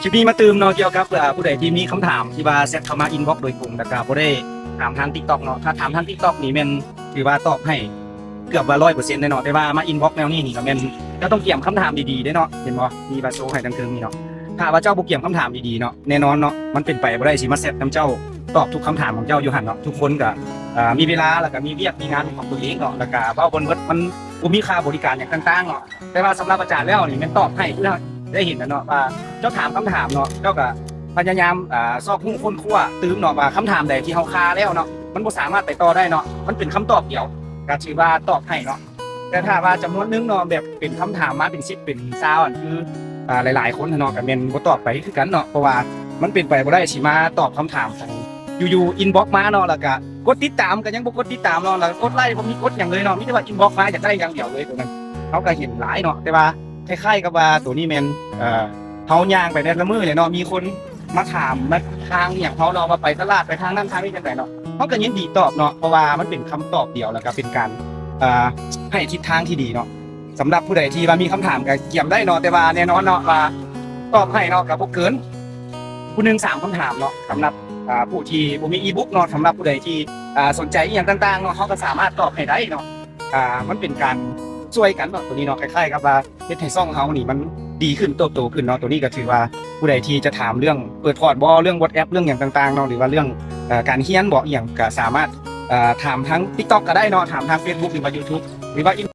คลิปนี้มาตืมเนาะเกี่ยวกับผู้ใดที่มีคำถามที่ว่าแชทเข้ามาอินบ็อกซ์โดยตรงแต่ก็บ่ได้ถามทาง TikTok เนาะถ้าถามทาง TikTok นี่แม่นถือว่าตอบให้เกือบว่า 100% แน่เนาะแต่ว่ามาอินบ็อกซ์แนวนี้นี่ก็แม่นก็ต้องเตรียมคำถามดีๆเด้เนาะเห็นบ่มีบาโชว์ให้ทางเทิงนี่เนาะถ้าว่าเจ้าบ่เตรียมคำถามดีๆเนาะแน่นอนเนาะมันเป็นไปบ่ได้สิมาแชทนำเจ้าตอบทุกคำถามของเจ้าอยู่หั่นเนาะทุกคนก็มีเวลาแล้วก็มีเวียกมีงานของตัวเองเนาะแล้วก็เว้าบนเบิดมันบ่มีค่าบริการอย่างต่างๆเนาะแต่ว่าสำหรับอาจารย์แล้วนี่แม่นตอบให้เพื่อได้เห็นนะเนาะว่าเจ้าถามคำถามเนาะเจ้าก็พยายามซอกหุ้งคนคั่วตื้มเนาะว่าคำถามใดที่เฮาคาแล้วเนาะมันบ่สามารถไปต่อได้เนาะมันเป็นคำตอบเดียวก็ถือว่าตอบให้เนาะแต่ถ้าว่าจำนวนนึงเนาะแบบเป็นคำถามมาเป็น10เป็น20อันคือหลายๆคนเนาะก็แม่นบ่ตอบไปคือกันเนาะเพราะว่ามันเป็นไปบ่ได้สิมาตอบคำถามของอยู่ๆอินบ็อกซ์มาเนาะแล้วก็กดติดตามก็ยังบ่กดติดตามเนาะแล้วกดไลค์บ่มีกดหยังเลยเนาะมีแต่ว่าอินบ็อกซ์มาอยากได้อย่างเดียวเลยตัวนั้นเขาก็เห็นหลายเนาะแต่ว่าคล้ายๆกับว่าตัวนี้แม่นเขาย่างไปในละมือเลยเนาะมีคนมาถามมาทางอย่างเขาเนาะว่าไปตลาดไปทางนั้นทางนี้จังไดเนาะเขาก็ยินดีตอบเนาะเพราะว่ามันเป็นคำตอบเดียวแล้วก็เป็นการให้ทิศทางที่ดีเนาะสำหรับผู้ใดที่ว่ามีคำถามก็เกี่ยมได้เนาะแต่ว่าแน่นอนเนาะว่าตอบให้เนาะกับบ่เกินผู้หนึง3คำถามเนาะสำหรับผู้ที่บ่มีอีบุ๊กเนาะสำหรับผู้ใดที่สนใจอีหยังต่างๆเนาะเขาก็สามารถตอบให้ได้เนาะมันเป็นการช่วยกันเนาะตัวนี้เนาะคล้ายๆกับว่าเฮ็ดให้ช่องเฮานี่มันดีขึ้นโตขึ้นเนาะตัวนี้ก็ถือว่าผู้ใดที่จะถามเรื่องเปิดพอร์ตบ่เรื่อง WhatsApp เรื่องหยังต่างๆเนาะหรือว่าเรื่องการเรียนบ่อีหยังก็สามารถถามทาง TikTok ก็ได้เนาะถามทาง Facebook หรือว่า YouTube หรือว่า